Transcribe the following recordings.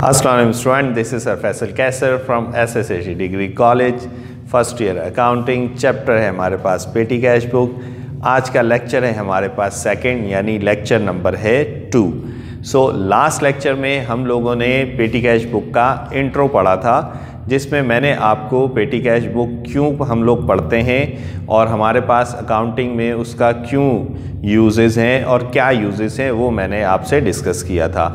Assalamualaikum student, this is Sir Faisal Kaisar from SSAG Degree College, first year accounting. Chapter है हमारे पास पेटी cash book. आज का lecture है हमारे पास सेकंड, यानी लेक्चर नंबर है 2। सो लास्ट लेक्चर में हम लोगों ने पेटी कैश बुक का इंट्रो पढ़ा था, जिसमें मैंने आपको पेटी कैश बुक क्यों हम लोग पढ़ते हैं और हमारे पास अकाउंटिंग में उसका क्यों यूजेस हैं और क्या यूजेस हैं वो मैंने आपसे डिस्कस किया था।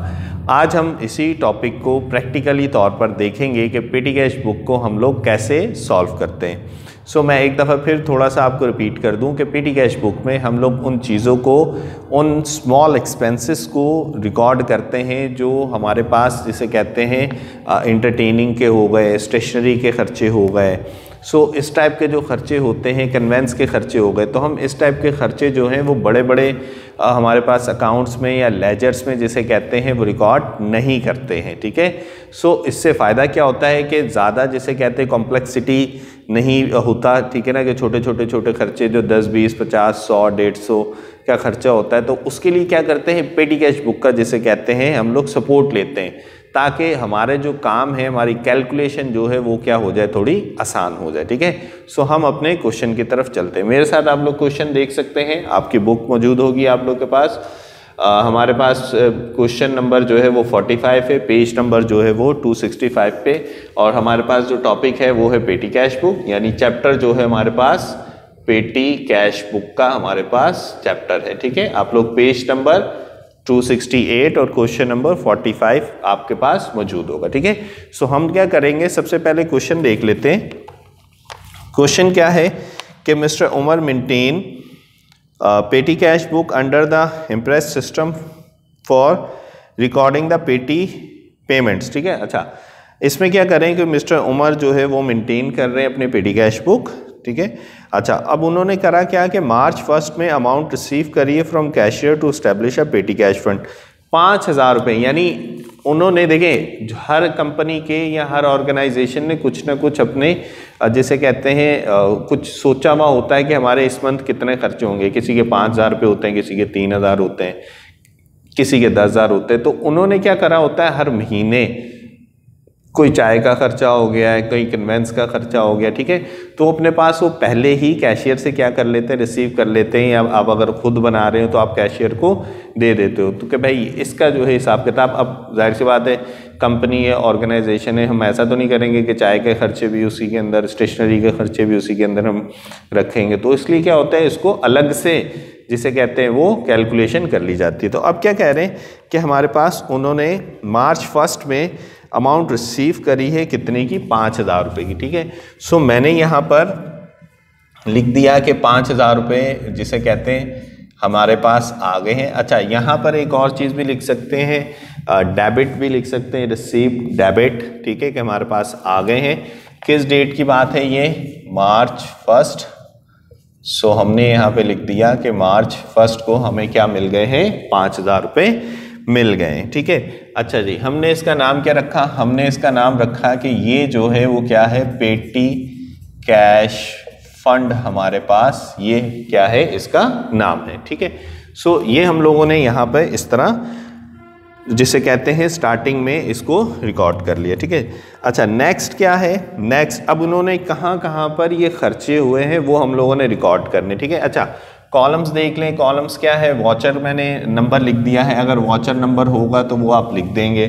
आज हम इसी टॉपिक को प्रैक्टिकली तौर पर देखेंगे कि पेटी कैश बुक को हम लोग कैसे सॉल्व करते हैं। सो मैं एक दफ़ा फिर थोड़ा सा आपको रिपीट कर दूं कि पेटी कैश बुक में हम लोग उन चीज़ों को, उन स्मॉल एक्सपेंसेस को रिकॉर्ड करते हैं जो हमारे पास, जिसे कहते हैं इंटरटेनिंग के हो गए, स्टेशनरी के खर्चे हो गए। सो इस टाइप के जो खर्चे होते हैं, कन्वेंस के खर्चे हो गए, तो हम इस टाइप के खर्चे जो हैं वो बड़े बड़े हमारे पास अकाउंट्स में या लेजर्स में जिसे कहते हैं वो रिकॉर्ड नहीं करते हैं। ठीक है। सो इससे फ़ायदा क्या होता है कि ज़्यादा जिसे कहते हैं कॉम्प्लेक्सिटी नहीं होता। ठीक है ना, कि छोटे खर्चे जो 10, 20, 50, 100, 150 का खर्चा होता है, तो उसके लिए क्या करते हैं, पेटी कैश बुक का जिसे कहते हैं हम लोग सपोर्ट लेते हैं, ताकि हमारे जो काम है, हमारी कैलकुलेशन जो है वो क्या हो जाए, थोड़ी आसान हो जाए। ठीक है। सो हम अपने क्वेश्चन की तरफ चलते हैं। मेरे साथ आप लोग क्वेश्चन देख सकते हैं, आपकी बुक मौजूद होगी आप लोग के पास। हमारे पास क्वेश्चन नंबर जो है वो 45 है, पेज नंबर जो है वो 265 पे, और हमारे पास जो टॉपिक है वो है पेटी कैश बुक, यानी चैप्टर जो है हमारे पास पेटी कैश बुक का हमारे पास चैप्टर है। ठीक है। आप लोग पेज नंबर 268 और क्वेश्चन नंबर 45 आपके पास मौजूद होगा। ठीक है। सो हम क्या करेंगे, सबसे पहले क्वेश्चन देख लेते हैं। क्वेश्चन क्या है कि mister Umar maintain petty cash book under the imprest system for recording the petty payments. ठीक है। अच्छा, इसमें क्या करें कि मिस्टर उमर जो है वो मेंटेन कर रहे हैं अपने पेटी कैश बुक। ठीक है। अच्छा, अब उन्होंने करा क्या कि मार्च 1 में अमाउंट रिसीव करिए from cashier to establish a petty cash fund, 5,000 रुपये। यानी उन्होंने, देखें, हर कंपनी के या हर ऑर्गेनाइजेशन ने कुछ ना कुछ अपने जिसे कहते हैं कुछ सोचा हुआ होता है कि हमारे इस मंथ कितने खर्चे होंगे। किसी के 5,000 रुपये होते हैं, किसी के 3,000 होते हैं, किसी के 10,000 होते हैं। तो उन्होंने क्या करा होता है, हर महीने कोई चाय का खर्चा हो गया है, कोई कन्वेंस का खर्चा हो गया। ठीक है। तो अपने पास वो पहले ही कैशियर से क्या कर लेते हैं, रिसीव कर लेते हैं, या आप अगर खुद बना रहे हो तो आप कैशियर को दे देते हो। तो कि भाई इसका जो है हिसाब किताब, अब जाहिर सी बात है कंपनी है, ऑर्गेनाइजेशन है, हम ऐसा तो नहीं करेंगे कि चाय के खर्चे भी उसी के अंदर, स्टेशनरी के खर्चे भी उसी के अंदर हम रखेंगे। तो इसलिए क्या होता है, इसको अलग से जिसे कहते हैं वो कैलकुलेशन कर ली जाती है। तो अब क्या कह रहे हैं कि हमारे पास उन्होंने मार्च 1 में अमाउंट रिसीव करी है कितने की, 5,000 रुपये की। ठीक है। सो मैंने यहाँ पर लिख दिया कि 5,000 रुपये जिसे कहते हैं हमारे पास आ गए हैं। अच्छा, यहाँ पर एक और चीज़ भी लिख सकते हैं, डेबिट भी लिख सकते हैं, रिसीव डेबिट। ठीक है, कि हमारे पास आ गए हैं। किस डेट की बात है ये, मार्च 1। सो हमने यहाँ पे लिख दिया कि मार्च 1 को हमें क्या मिल गए हैं, 5,000 रुपये मिल गए। ठीक है। अच्छा जी, हमने इसका नाम क्या रखा, हमने इसका नाम रखा कि ये जो है वो क्या है, पेटी कैश फंड हमारे पास, ये क्या है, इसका नाम है। ठीक है। सो ये हम लोगों ने यहाँ पे इस तरह जिसे कहते हैं स्टार्टिंग में इसको रिकॉर्ड कर लिया। ठीक है। अच्छा, नेक्स्ट क्या है, नेक्स्ट अब उन्होंने कहाँ पर ये खर्चे हुए हैं वो हम लोगों ने रिकॉर्ड करने। ठीक है। अच्छा, कॉलम्स देख लें। कॉलम्स क्या है, वॉचर मैंने नंबर लिख दिया है, अगर वॉचर नंबर होगा तो वो आप लिख देंगे।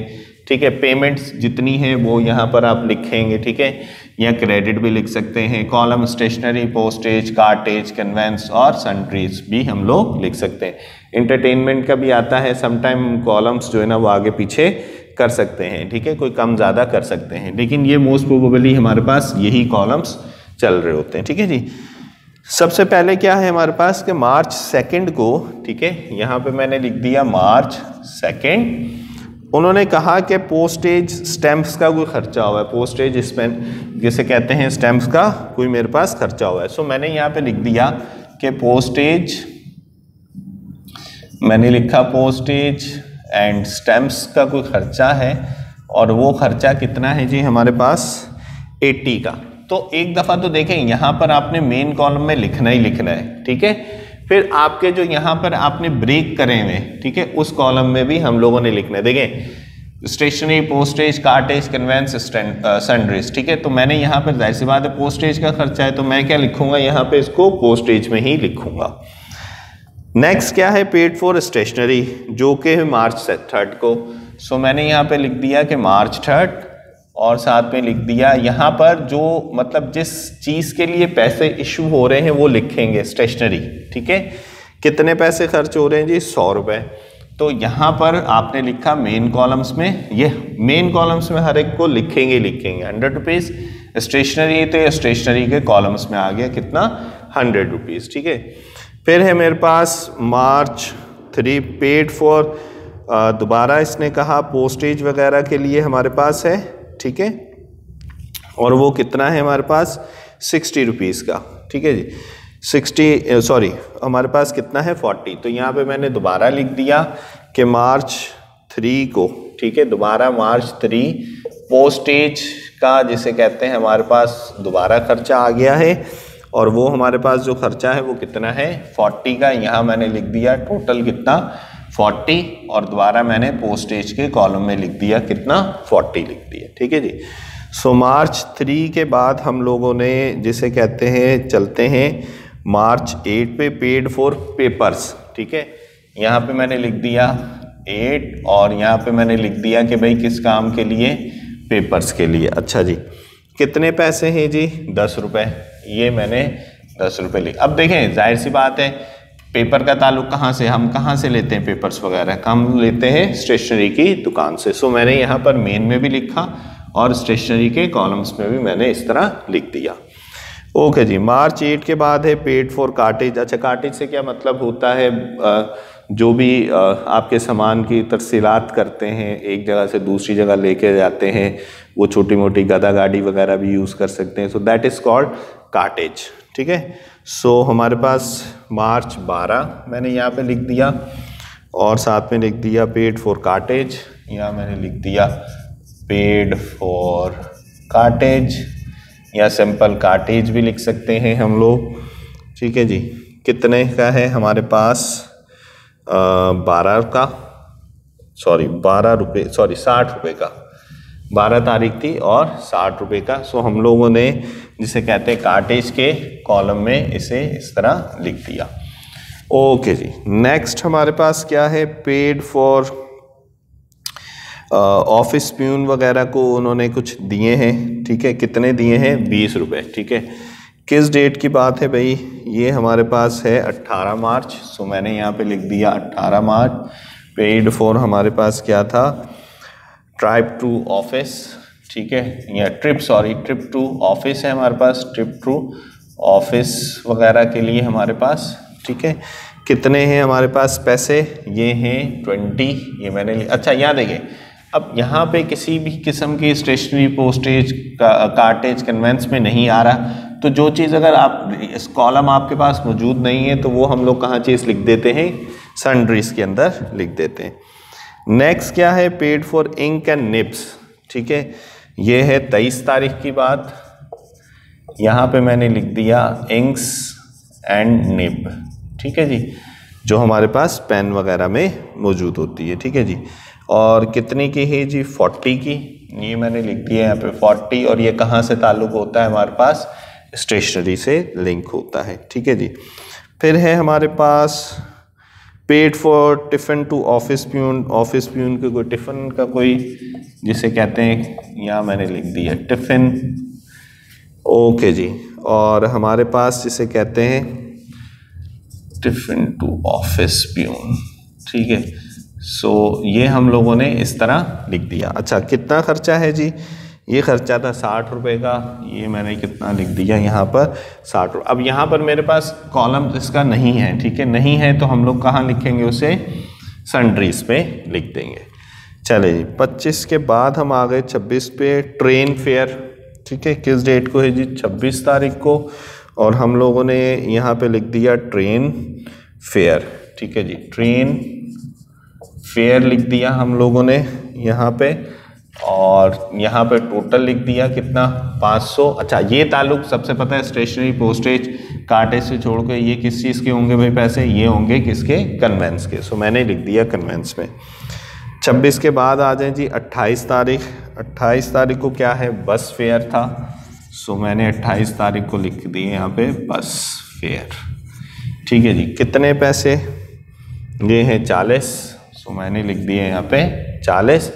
ठीक है। पेमेंट्स जितनी है वो यहाँ पर आप लिखेंगे। ठीक है। या क्रेडिट भी लिख सकते हैं। Column stationery, postage, cartage, conveyance और सन्ट्रीज भी हम लोग लिख सकते हैं। इंटरटेनमेंट का भी आता है, समटाइम कॉलम्स जो है ना वो आगे पीछे कर सकते हैं। ठीक है, कोई कम ज़्यादा कर सकते हैं, लेकिन ये मोस्ट प्रोबेबली हमारे पास यही कॉलम्स चल रहे होते हैं। ठीक है जी। सबसे पहले क्या है हमारे पास कि मार्च 2 को, ठीक है, यहाँ पे मैंने लिख दिया मार्च 2। उन्होंने कहा कि पोस्टेज स्टैम्प्स का कोई खर्चा हुआ है, पोस्टेज जिसे कहते हैं स्टैम्प्स का कोई मेरे पास खर्चा हुआ है। सो मैंने यहाँ पे लिख दिया कि पोस्टेज, मैंने लिखा पोस्टेज एंड स्टैम्प्स का कोई खर्चा है, और वो खर्चा कितना है जी हमारे पास, 80 का। तो एक दफ़ा तो देखें, यहाँ पर आपने मेन कॉलम में लिखना ही लिखना है। ठीक है। फिर आपके जो यहाँ पर आपने ब्रेक करे हुए, ठीक है, उस कॉलम में भी हम लोगों ने लिखना है। देखें, stationery, postage, cartage, conveyance, sundries. ठीक है, तो मैंने यहाँ पर जाहिर सी बात है पोस्टेज का खर्चा है तो मैं क्या लिखूंगा यहाँ पे, इसको पोस्टेज में ही लिखूंगा। नेक्स्ट क्या है, पेड फॉर स्टेशनरी, जो कि है मार्च 3 को। सो मैंने यहाँ पे लिख दिया कि मार्च 3 और साथ में लिख दिया यहाँ पर जो मतलब जिस चीज़ के लिए पैसे इशू हो रहे हैं वो लिखेंगे स्टेशनरी। ठीक है, कितने पैसे खर्च हो रहे हैं जी, 100 रुपये। तो यहाँ पर आपने लिखा मेन कॉलम्स में, ये मेन कॉलम्स में हर एक को लिखेंगे 100 रुपीज़। स्टेशनरी तो स्टेशनरी के कॉलम्स में आ गया कितना, 100 रुपीज़। ठीक है, फिर है मेरे पास मार्च 3 पेड फॉर, दोबारा इसने कहा पोस्टेज वगैरह के लिए हमारे पास है। ठीक है, और वो कितना है हमारे पास, 60 रुपीज़ का। ठीक है जी, 60 सॉरी हमारे पास कितना है, 40। तो यहाँ पे मैंने दोबारा लिख दिया कि मार्च 3 को, ठीक है, दोबारा मार्च 3 पोस्टेज का जिसे कहते हैं हमारे पास दोबारा खर्चा आ गया है और वो हमारे पास जो खर्चा है वो कितना है, 40 का। यहाँ मैंने लिख दिया टोटल कितना, 40, और दोबारा मैंने पोस्टेज के कॉलम में लिख दिया कितना, 40 लिख दिया। ठीक है जी। सो मार्च 3 के बाद हम लोगों ने जिसे कहते हैं, चलते हैं मार्च 8 पे, पेड फॉर पेपर्स। ठीक है, यहाँ पे मैंने लिख दिया 8 और यहाँ पे मैंने लिख दिया कि भाई किस काम के लिए, पेपर्स के लिए। अच्छा जी, कितने पैसे हैं जी, 10 रुपये। ये मैंने 10 रुपये लिख। अब देखें जाहिर सी बात है पेपर का ताल्लुक कहाँ से, हम कहाँ से लेते हैं पेपर्स वगैरह, हम लेते हैं स्टेशनरी की दुकान से। सो मैंने यहाँ पर मेन में भी लिखा और स्टेशनरी के कॉलम्स में भी मैंने इस तरह लिख दिया। ओके जी, मार्च 8 के बाद है पेड फॉर कार्टेज। अच्छा, कार्टेज से क्या मतलब होता है, जो भी आपके सामान की तरसीलात करते हैं, एक जगह से दूसरी जगह लेके जाते हैं, वो छोटी मोटी गदा गाड़ी वगैरह भी यूज़ कर सकते हैं। So that is called cartage. ठीक है, सो हमारे पास मार्च 12 मैंने यहाँ पे लिख दिया और साथ में लिख दिया पेड फॉर कार्टेज। यहाँ मैंने लिख दिया पेड फॉर कार्टेज या सिंपल कार्टेज भी लिख सकते हैं हम लोग। ठीक है जी, कितने का है हमारे पास, 12 का, सॉरी 12 रुपये, सॉरी 60 रुपये का, 12 तारीख थी और 60 रुपये का। सो हम लोगों ने जिसे कहते हैं कार्टेज के कॉलम में इसे इस तरह लिख दिया। ओके जी, नेक्स्ट हमारे पास क्या है, पेड फॉर ऑफिस प्यून वगैरह को उन्होंने कुछ दिए हैं। ठीक है, कितने दिए हैं, 20 रुपये। ठीक है, किस डेट की बात है भाई, ये हमारे पास है 18 मार्च। सो मैंने यहाँ पे लिख दिया 18 मार्च। पेड फॉर हमारे पास क्या था, ट्रिप टू ऑफिस। ठीक है, या ट्रिप टू ऑफिस है हमारे पास, ट्रिप टू ऑफिस वगैरह के लिए हमारे पास। ठीक है, कितने हैं हमारे पास पैसे, ये हैं 20। ये मैंने अच्छा यहाँ देखिए, अब यहाँ पे किसी भी किस्म की स्टेशनरी, पोस्टेज, कार्टेज, कन्वेंस में नहीं आ रहा, तो जो चीज़ अगर आप इस कॉलम आपके पास मौजूद नहीं है तो वो हम लोग कहाँ चीज़ लिख देते हैं, सन्ड्रीज के अंदर लिख देते हैं। नेक्स्ट क्या है, paid for ink and nibs. ठीक है, ये है 23 तारीख की बात। यहाँ पे मैंने लिख दिया इंक्स एंड निब। ठीक है जी, जो हमारे पास पेन वगैरह में मौजूद होती है। ठीक है जी, और कितने की है जी, 40 की। ये मैंने लिख दिया यहाँ पे 40, और ये कहाँ से ताल्लुक़ होता है हमारे पास, स्टेशनरी से लिंक होता है। ठीक है जी, फिर है हमारे पास paid for tiffin to office peon. Office peon के कोई टिफ़िन का कोई जिसे कहते हैं, यहाँ मैंने लिख दिया टिफ़िन। ओके जी, और हमारे पास जिसे कहते हैं टिफ़िन टू ऑफिस प्यून। ठीक है, सो ये हम लोगों ने इस तरह लिख दिया। अच्छा, कितना खर्चा है जी, ये खर्चा था 60 रुपये का। ये मैंने कितना लिख दिया यहाँ पर, 60 रुपये। अब यहाँ पर मेरे पास कॉलम इसका नहीं है। ठीक है, नहीं है तो हम लोग कहाँ लिखेंगे उसे, सन्ड्रीज पे लिख देंगे। चले जी, 25 के बाद हम आ गए 26 पे, ट्रेन फेयर। ठीक है, किस डेट को है जी, 26 तारीख को, और हम लोगों ने यहाँ पे लिख दिया ट्रेन फेयर। ठीक है जी, ट्रेन फेयर लिख दिया हम लोगों ने यहाँ पे, और यहाँ पे टोटल लिख दिया कितना, 500। अच्छा, ये ताल्लुक सबसे पता है स्टेशनरी, पोस्टेज, कार्टेज से छोड़ के ये किस चीज़ के होंगे भाई पैसे, ये होंगे किसके, कन्वेंस के। सो मैंने लिख दिया कन्वेंस में। 26 के बाद आ जाए जी 28 तारीख। 28 तारीख को क्या है, बस फेयर था, सो मैंने 28 तारीख को लिख दिए यहाँ पे बस फेयर। ठीक है जी, कितने पैसे, ये है 40, सो मैंने लिख दिए यहाँ पे 40।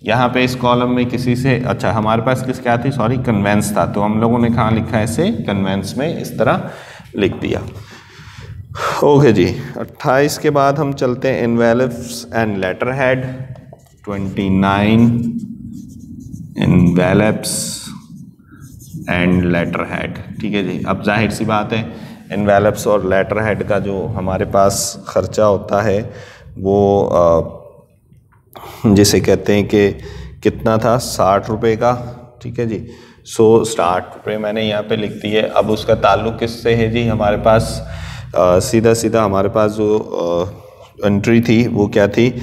यहाँ पे इस कॉलम में किसी से, अच्छा हमारे पास किस क्या थी, सॉरी कन्वेंस था, तो हम लोगों ने कहाँ लिखा है इसे, कन्वेंस में इस तरह लिख दिया। ओके जी, 28 के बाद हम चलते हैं envelopes and later head. 29 envelopes and later head. ठीक है जी, अब जाहिर सी बात है एनवेलप्स और लेटर हेड का जो हमारे पास खर्चा होता है वो जिसे कहते हैं कि कितना था, 60 रुपये का। ठीक है जी, सो 60 रुपये मैंने यहाँ पे लिख दिए। अब उसका ताल्लुक़ किससे है जी, हमारे पास सीधा सीधा हमारे पास जो एंट्री थी वो क्या थी,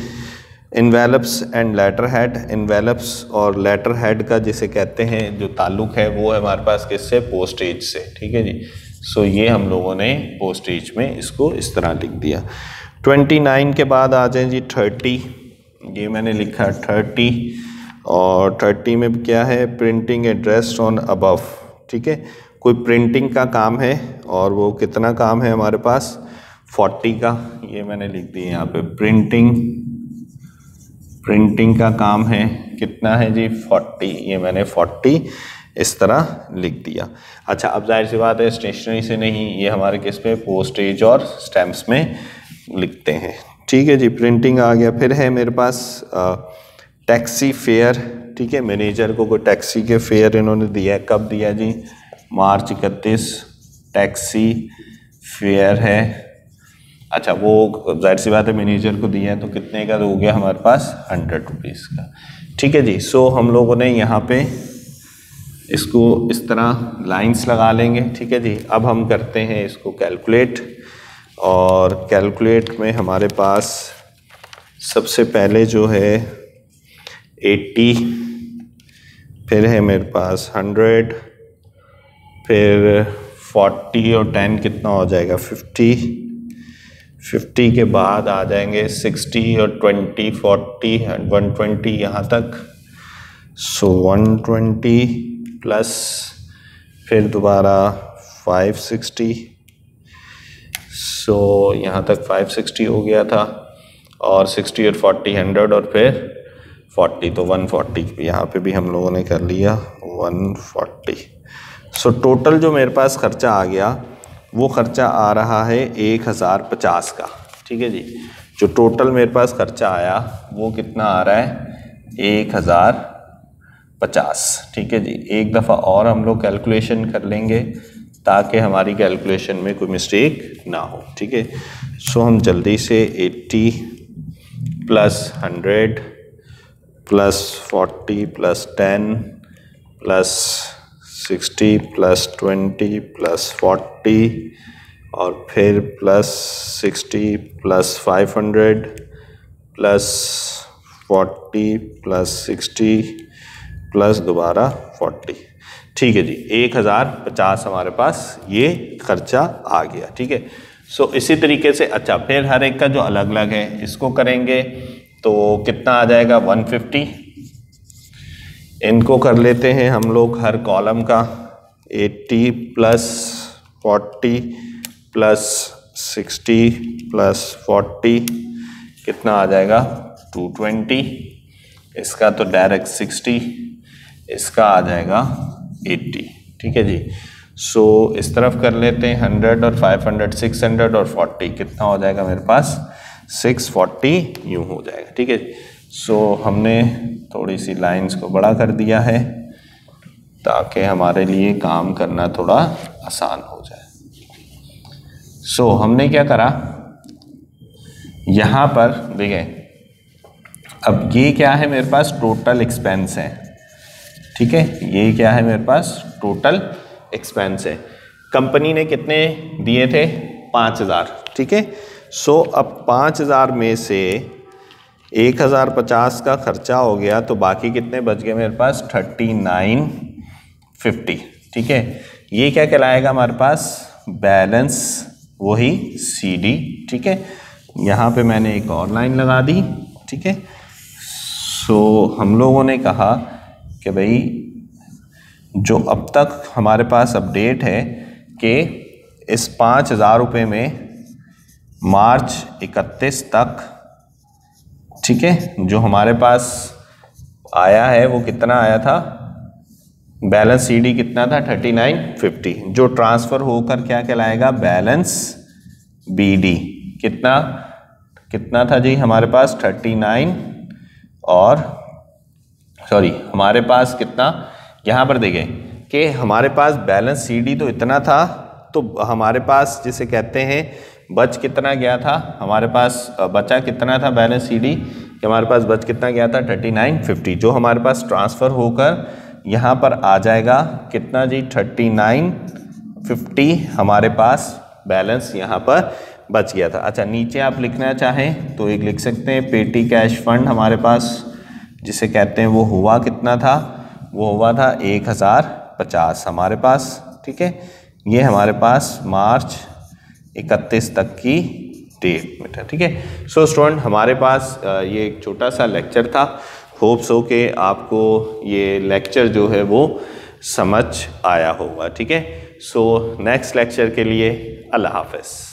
envelopes and later head. Envelopes और लेटर हेड का जिसे कहते हैं जो ताल्लुक़ है वो है हमारे पास किससे, पोस्टेज से। ठीक है जी, सो ये हम लोगों ने पोस्टेज में इसको इस तरह लिख दिया। 29 के बाद आ जाए जी 30, ये मैंने लिखा 30, और 30 में क्या है, प्रिंटिंग एड्रेस ऑन अबव। ठीक है, कोई प्रिंटिंग का काम है और वो कितना काम है हमारे पास, 40 का, ये मैंने लिख दिया यहाँ पे प्रिंटिंग का काम है, कितना है जी 40, ये मैंने 40 इस तरह लिख दिया। अच्छा, अब जाहिर सी बात है स्टेशनरी से नहीं, ये हमारे किस पे, पोस्टेज और स्टैम्प्स में लिखते हैं। ठीक है जी, प्रिंटिंग आ गया। फिर है मेरे पास टैक्सी फेयर। ठीक है, मैनेजर को कोई टैक्सी के फेयर इन्होंने दिया है, कब दिया जी, मार्च 31 टैक्सी फेयर है। अच्छा, वो जाहिर सी बात है मैनेजर को दिया है, तो कितने का, तो हो गया हमारे पास 100 रुपीज़ का। ठीक है जी, सो हम लोगों ने यहाँ पे इसको इस तरह लाइंस लगा लेंगे। ठीक है जी, अब हम करते हैं इसको कैलकुलेट, और कैलकुलेट में हमारे पास सबसे पहले जो है 80, फिर है मेरे पास 100, फिर 40 और 10 कितना हो जाएगा 50, 50 के बाद आ जाएंगे 60 और 20 40 एंड 120 यहाँ तक। सो 120 प्लस फिर दोबारा 560, सो यहाँ तक 560 हो गया था, और 60 और 40 100 और फिर 40, तो 140 यहाँ पे भी हम लोगों ने कर लिया 140। सो टोटल जो मेरे पास खर्चा आ गया वो खर्चा आ रहा है 1050 का। ठीक है जी, जो टोटल मेरे पास खर्चा आया वो कितना आ रहा है 1050। ठीक है जी, एक दफ़ा और हम लोग कैलकुलेशन कर लेंगे ताकि हमारी कैलकुलेशन में कोई मिस्टेक ना हो। ठीक है, सो हम जल्दी से 80 plus 100 plus 40 plus 10 plus 60 plus 20 plus 40 और फिर plus 60 plus 500 plus 40 plus 60 plus दोबारा 40। ठीक है जी, 1050 हमारे पास ये खर्चा आ गया। ठीक है, सो इसी तरीके से, अच्छा फिर हर एक का जो अलग अलग है इसको करेंगे तो कितना आ जाएगा 150। इनको कर लेते हैं हम लोग हर कॉलम का, 80 प्लस 40 प्लस 60 प्लस 40 कितना आ जाएगा 220। इसका तो डायरेक्ट 60, इसका आ जाएगा 80। ठीक है जी, सो इस तरफ कर लेते हैं 100 और 500 600 और 40 कितना हो जाएगा मेरे पास 640 यूँ हो जाएगा। ठीक है, सो हमने थोड़ी सी लाइंस को बड़ा कर दिया है ताकि हमारे लिए काम करना थोड़ा आसान हो जाए। सो हमने क्या करा, यहाँ पर देखें, अब ये क्या है मेरे पास टोटल एक्सपेंस है। ठीक है, ये क्या है मेरे पास टोटल एक्सपेंस है। कंपनी ने कितने दिए थे 5000। ठीक है, सो अब 5000 में से 1050 का खर्चा हो गया तो बाकी कितने बच गए मेरे पास 3950। ठीक है, ये क्या कहलाएगा हमारे पास बैलेंस, वही CD। ठीक है, यहाँ पे मैंने एक और लाइन लगा दी। ठीक है, हम लोगों ने कहा कि भाई जो अब तक हमारे पास अपडेट है कि इस 5,000 रुपये में मार्च 31 तक, ठीक है, जो हमारे पास आया है वो कितना आया था, बैलेंस सीडी कितना था 3950, जो ट्रांसफ़र होकर क्या कहलाएगा, बैलेंस बीडी। कितना था जी हमारे पास 39, और सॉरी हमारे पास कितना, यहाँ पर देखें कि हमारे पास बैलेंस सीडी तो इतना था, तो हमारे पास जिसे कहते हैं बच कितना गया था, हमारे पास बचा कितना था बैलेंस सीडी, कि हमारे पास बच कितना गया था 3950, जो हमारे पास ट्रांसफ़र होकर यहाँ पर आ जाएगा कितना जी 3950 हमारे पास बैलेंस यहाँ पर बच गया था। अच्छा, नीचे आप लिखना चाहें तो एक लिख सकते हैं पेटी कैश फंड हमारे पास जिसे कहते हैं वो हुआ कितना था, वो हुआ था 1050 हमारे पास, ठीक है, ये हमारे पास मार्च 31 तक की डेट में था, ठीक है। सो स्टूडेंट, हमारे पास ये एक छोटा सा लेक्चर था। होप सो कि आपको ये लेक्चर जो है वो समझ आया होगा, ठीक है। सो नेक्स्ट लेक्चर के लिए अल्लाह हाफ़िज़।